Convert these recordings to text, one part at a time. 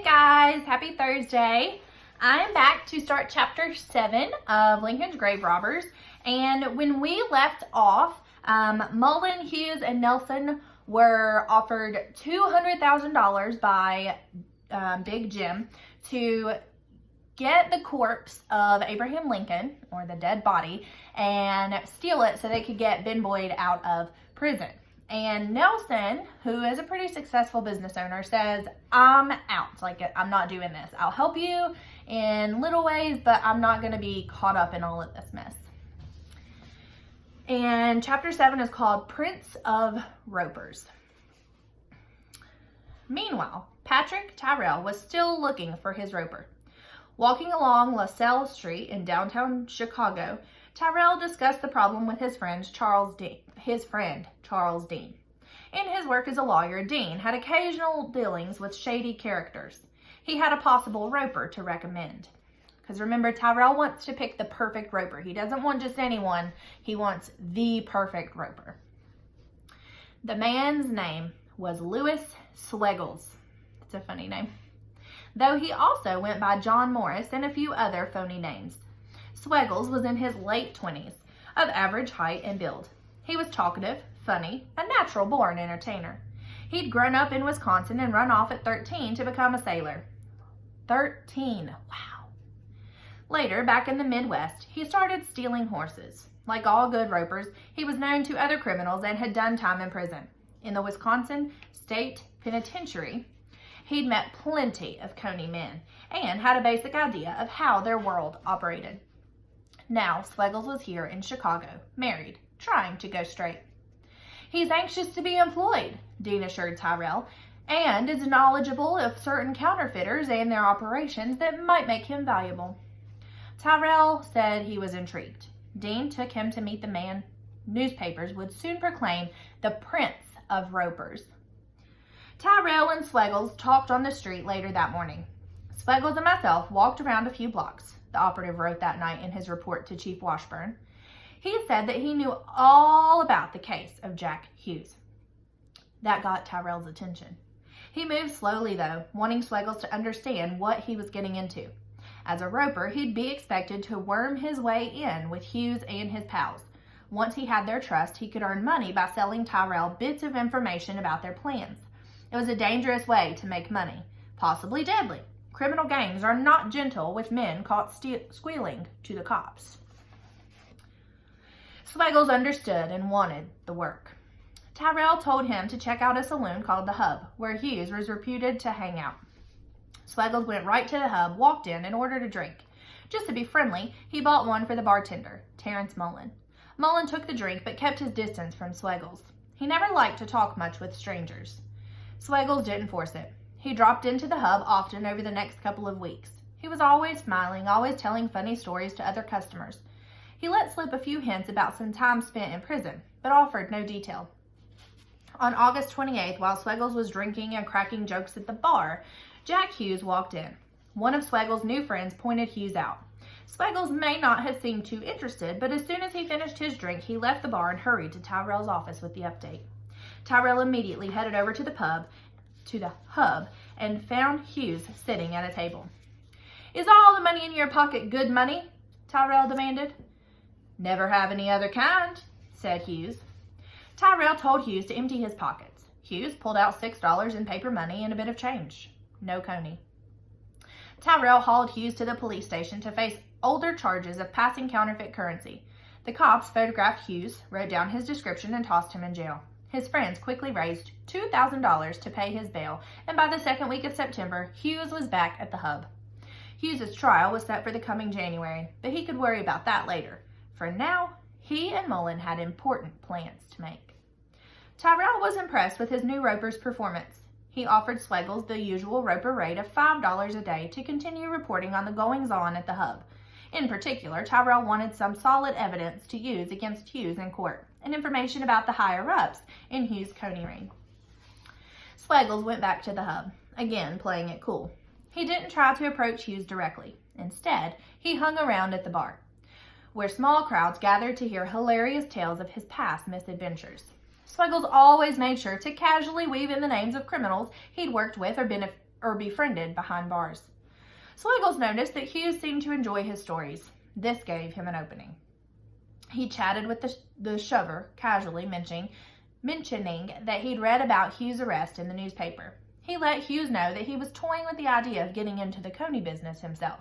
guys, happy Thursday. I am back to start chapter 7 of Lincoln's Grave Robbers. And when we left off, Mullen, Hughes, and Nelson were offered $200,000 by Big Jim to get the corpse of Abraham Lincoln, or the dead body, and steal it so they could get Ben Boyd out of prison. And Nelson, who is a pretty successful business owner, says, I'm out. Like, I'm not doing this. I'll help you in little ways, but I'm not going to be caught up in all of this mess. And chapter 7 is called Prince of Ropers. Meanwhile, Patrick Tyrrell was still looking for his roper. Walking along LaSalle Street in downtown Chicago, Tyrrell discussed the problem with his friend Charles Dean. In his work as a lawyer, Dean had occasional dealings with shady characters. He had a possible roper to recommend. Because remember, Tyrrell wants to pick the perfect roper. He doesn't want just anyone. He wants the perfect roper. The man's name was Louis Swegles. It's a funny name. Though he also went by John Morris and a few other phony names. Swegles was in his late 20s, of average height and build. He was talkative, funny, a natural-born entertainer. He'd grown up in Wisconsin and run off at 13 to become a sailor. 13, wow. Later, back in the Midwest, he started stealing horses. Like all good ropers, he was known to other criminals and had done time in prison. In the Wisconsin State Penitentiary, he'd met plenty of Coney men and had a basic idea of how their world operated. Now, Swegles was here in Chicago, married, trying to go straight. He's anxious to be employed, Dean assured Tyrrell, and is knowledgeable of certain counterfeiters and their operations that might make him valuable. Tyrrell said he was intrigued. Dean took him to meet the man newspapers would soon proclaim the Prince of Ropers. Tyrrell and Swegles talked on the street later that morning. Swegles and myself walked around a few blocks, the operative wrote that night in his report to Chief Washburn. He said that he knew all about the case of Jack Hughes. That got Tyrrell's attention. He moved slowly, though, wanting Swegles to understand what he was getting into. As a roper, he'd be expected to worm his way in with Hughes and his pals. Once he had their trust, he could earn money by selling Tyrrell bits of information about their plans. It was a dangerous way to make money, possibly deadly. Criminal gangs are not gentle with men caught squealing to the cops. Swegles understood and wanted the work. Tyrrell told him to check out a saloon called The Hub, where Hughes was reputed to hang out. Swegles went right to The Hub, walked in, and ordered a drink. Just to be friendly, he bought one for the bartender, Terrence Mullen. Mullen took the drink but kept his distance from Swegles. He never liked to talk much with strangers. Swegles didn't force it. He dropped into The Hub often over the next couple of weeks. He was always smiling, always telling funny stories to other customers. He let slip a few hints about some time spent in prison, but offered no detail. On August 28th, while Swegles was drinking and cracking jokes at the bar, Jack Hughes walked in. One of Swegles' new friends pointed Hughes out. Swegles may not have seemed too interested, but as soon as he finished his drink, he left the bar and hurried to Tyrrell's office with the update. Tyrrell immediately headed over to the Hub, and found Hughes sitting at a table. Is all the money in your pocket good money? Tyrrell demanded. Never have any other kind, said Hughes. Tyrrell told Hughes to empty his pockets. Hughes pulled out $6 in paper money and a bit of change. No Coney. Tyrrell hauled Hughes to the police station to face older charges of passing counterfeit currency. The cops photographed Hughes, wrote down his description, and tossed him in jail. His friends quickly raised $2,000 to pay his bail, and by the second week of September, Hughes was back at the Hub. Hughes's trial was set for the coming January, but he could worry about that later. For now, he and Mullen had important plans to make. Tyrrell was impressed with his new roper's performance. He offered Swegles the usual roper rate of $5 a day to continue reporting on the goings-on at the Hub. In particular, Tyrrell wanted some solid evidence to use against Hughes in court, and information about the higher-ups in Hughes' Coney ring. Swegles went back to the Hub, again playing it cool. He didn't try to approach Hughes directly. Instead, he hung around at the bar, where small crowds gathered to hear hilarious tales of his past misadventures. Swegles always made sure to casually weave in the names of criminals he'd worked with befriended behind bars. Swiggles noticed that Hughes seemed to enjoy his stories. This gave him an opening. He chatted with the shover, casually mentioning that he'd read about Hughes' arrest in the newspaper. He let Hughes know that he was toying with the idea of getting into the coney business himself.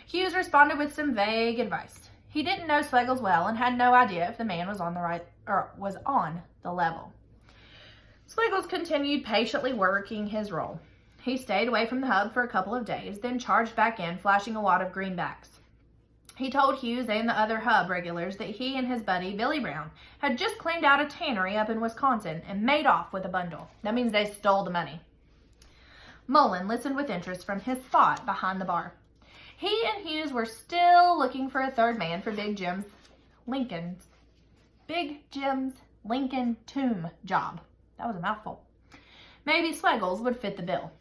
Hughes responded with some vague advice. He didn't know Swiggles well and had no idea if the man was on the level. Swiggles continued patiently working his role. He stayed away from the hub for a couple of days, then charged back in, flashing a wad of greenbacks. He told Hughes and the other hub regulars that he and his buddy, Billy Brown, had just cleaned out a tannery up in Wisconsin and made off with a bundle. That means they stole the money. Mullen listened with interest from his spot behind the bar. He and Hughes were still looking for a third man for Big Jim's Lincoln tomb job. That was a mouthful. Maybe Swiggles would fit the bill.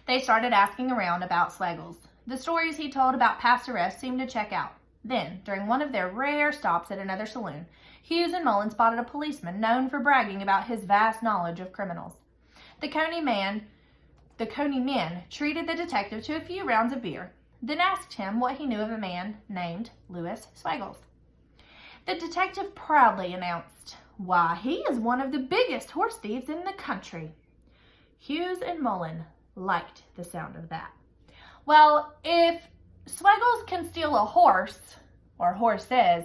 They started asking around about Swiggles. The stories he told about past arrests seemed to check out. Then, during one of their rare stops at another saloon, Hughes and Mullen spotted a policeman known for bragging about his vast knowledge of criminals. The Coney men treated the detective to a few rounds of beer, then asked him what he knew of a man named Louis Swiggles. The detective proudly announced, "Why, he is one of the biggest horse thieves in the country." Hughes and Mullen liked the sound of that. Well, if Swiggles can steal a horse, or horses,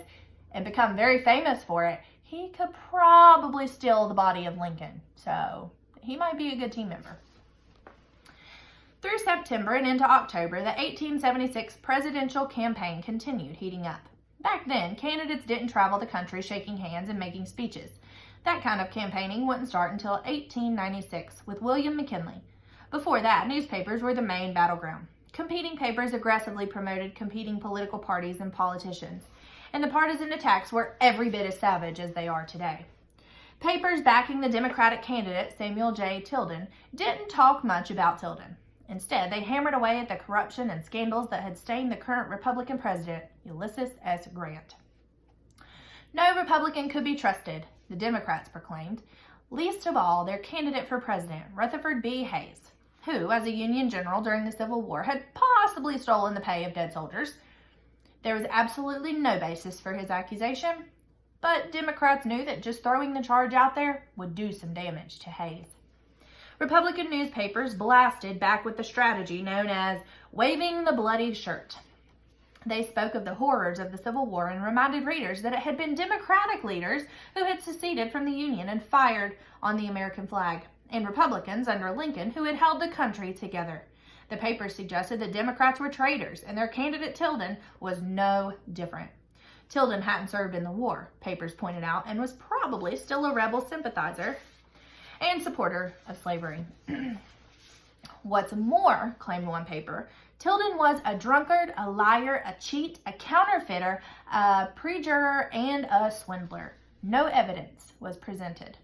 and become very famous for it, he could probably steal the body of Lincoln. So he might be a good team member. Through September and into October, the 1876 presidential campaign continued heating up. Back then, candidates didn't travel the country shaking hands and making speeches. That kind of campaigning wouldn't start until 1896 with William McKinley. Before that, newspapers were the main battleground. Competing papers aggressively promoted competing political parties and politicians, and the partisan attacks were every bit as savage as they are today. Papers backing the Democratic candidate, Samuel J. Tilden, didn't talk much about Tilden. Instead, they hammered away at the corruption and scandals that had stained the current Republican president, Ulysses S. Grant. No Republican could be trusted, the Democrats proclaimed, least of all their candidate for president, Rutherford B. Hayes, who, as a Union general during the Civil War, had possibly stolen the pay of dead soldiers. There was absolutely no basis for his accusation, but Democrats knew that just throwing the charge out there would do some damage to Hayes. Republican newspapers blasted back with the strategy known as waving the bloody shirt. They spoke of the horrors of the Civil War and reminded readers that it had been Democratic leaders who had seceded from the Union and fired on the American flag, and Republicans under Lincoln who had held the country together. The papers suggested that Democrats were traitors, and their candidate Tilden was no different. Tilden hadn't served in the war, papers pointed out, and was probably still a rebel sympathizer and supporter of slavery. What's more, claimed one paper, Tilden was a drunkard, a liar, a cheat, a counterfeiter, a perjurer, and a swindler. No evidence was presented.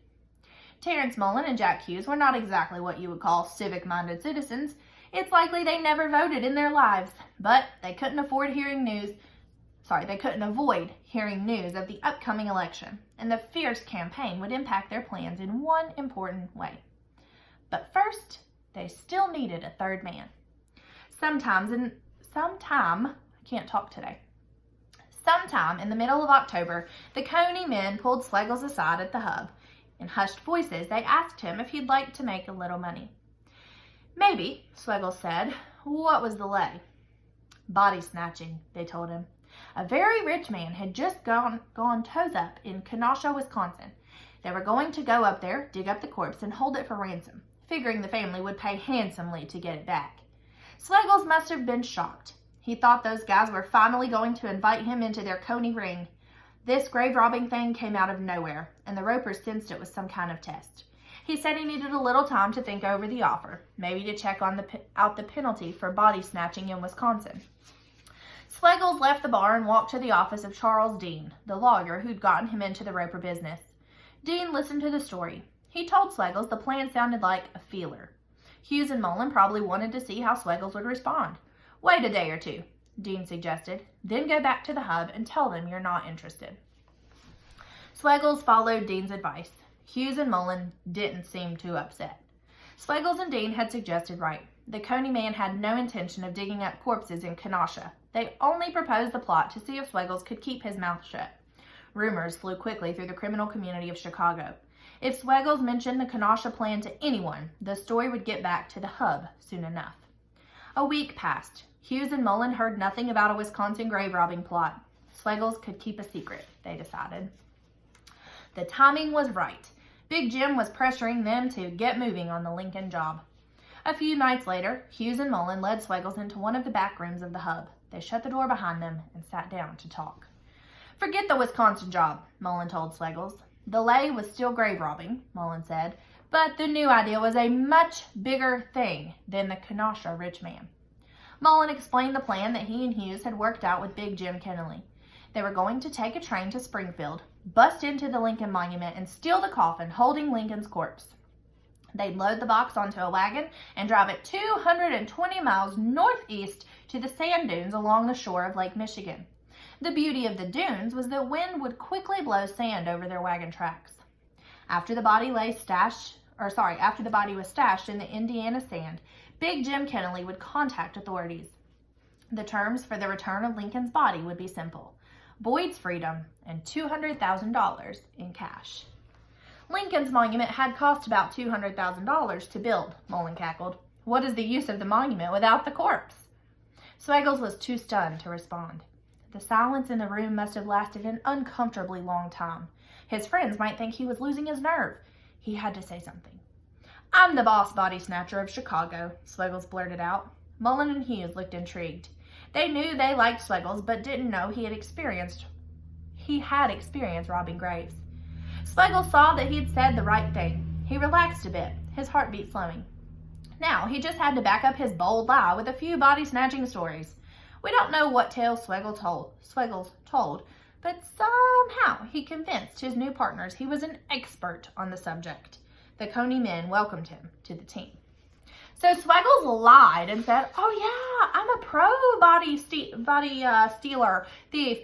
Terrence Mullen and Jack Hughes were not exactly what you would call civic-minded citizens. It's likely they never voted in their lives, but they couldn't avoid hearing news of the upcoming election, and the fierce campaign would impact their plans in one important way. But first, they still needed a third man. Sometime in the middle of October, the Coney men pulled Swiggles aside at the hub. In hushed voices, they asked him if he'd like to make a little money. Maybe, Swiggles said. What was the lay? Body snatching, they told him. A very rich man had just gone toes up in Kenosha, Wisconsin. They were going to go up there, dig up the corpse, and hold it for ransom, figuring the family would pay handsomely to get it back. Swiggles must have been shocked. He thought those guys were finally going to invite him into their Coney ring. This grave-robbing thing came out of nowhere, and the ropers sensed it was some kind of test. He said he needed a little time to think over the offer, maybe to check out the penalty for body snatching in Wisconsin. Swiggles left the bar and walked to the office of Charles Dean, the lawyer who'd gotten him into the roper business. Dean listened to the story. He told Swiggles the plan sounded like a feeler. Hughes and Mullen probably wanted to see how Swiggles would respond. Wait a day or two, Dean suggested. Then go back to the hub and tell them you're not interested. Swiggles followed Dean's advice. Hughes and Mullen didn't seem too upset. Swaggles and Dean had suggested right. The Coney man had no intention of digging up corpses in Kenosha. They only proposed the plot to see if Swaggles could keep his mouth shut. Rumors flew quickly through the criminal community of Chicago. If Swaggles mentioned the Kenosha plan to anyone, the story would get back to the hub soon enough. A week passed. Hughes and Mullen heard nothing about a Wisconsin grave robbing plot. Swaggles could keep a secret, they decided. The timing was right. Big Jim was pressuring them to get moving on the Lincoln job. A few nights later, Hughes and Mullen led Swaggles into one of the back rooms of the hub. They shut the door behind them and sat down to talk. Forget the Wisconsin job, Mullen told Swaggles. The lay was still grave robbing, Mullen said, but the new idea was a much bigger thing than the Kenosha rich man. Mullen explained the plan that he and Hughes had worked out with Big Jim Kennelly. They were going to take a train to Springfield, bust into the Lincoln Monument, and steal the coffin holding Lincoln's corpse. They'd load the box onto a wagon and drive it 220 miles northeast to the sand dunes along the shore of Lake Michigan. The beauty of the dunes was that wind would quickly blow sand over their wagon tracks. After the body was stashed in the Indiana sand, Big Jim Kennelly would contact authorities. The terms for the return of Lincoln's body would be simple: Boyd's freedom and $200,000 in cash. Lincoln's monument had cost about $200,000 to build, Mullen cackled. What is the use of the monument without the corpse? Swaggles was too stunned to respond. The silence in the room must have lasted an uncomfortably long time. His friends might think he was losing his nerve. He had to say something. I'm the boss body snatcher of Chicago, Swaggles blurted out. Mullen and Hughes looked intrigued. They knew they liked Swaggles, but didn't know he had experienced robbing graves. Swaggles saw that he'd said the right thing. He relaxed a bit, his heartbeat slowing. Now he just had to back up his bold lie with a few body-snatching stories. We don't know what tales Swaggles told, but somehow he convinced his new partners he was an expert on the subject. The Coney men welcomed him to the team. So Swaggles lied and said, "Oh yeah, I'm a pro stealer, thief."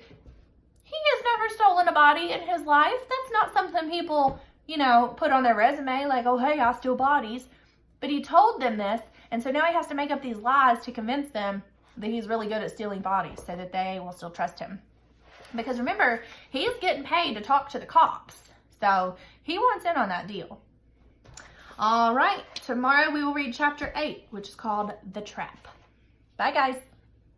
He has never stolen a body in his life. That's not something people, put on their resume, like, "Oh hey, I steal bodies." But he told them this, and so now he has to make up these lies to convince them that he's really good at stealing bodies so that they will still trust him. Because remember, he's getting paid to talk to the cops. So he wants in on that deal. All right, tomorrow we will read chapter 8, which is called The Trap. Bye, guys.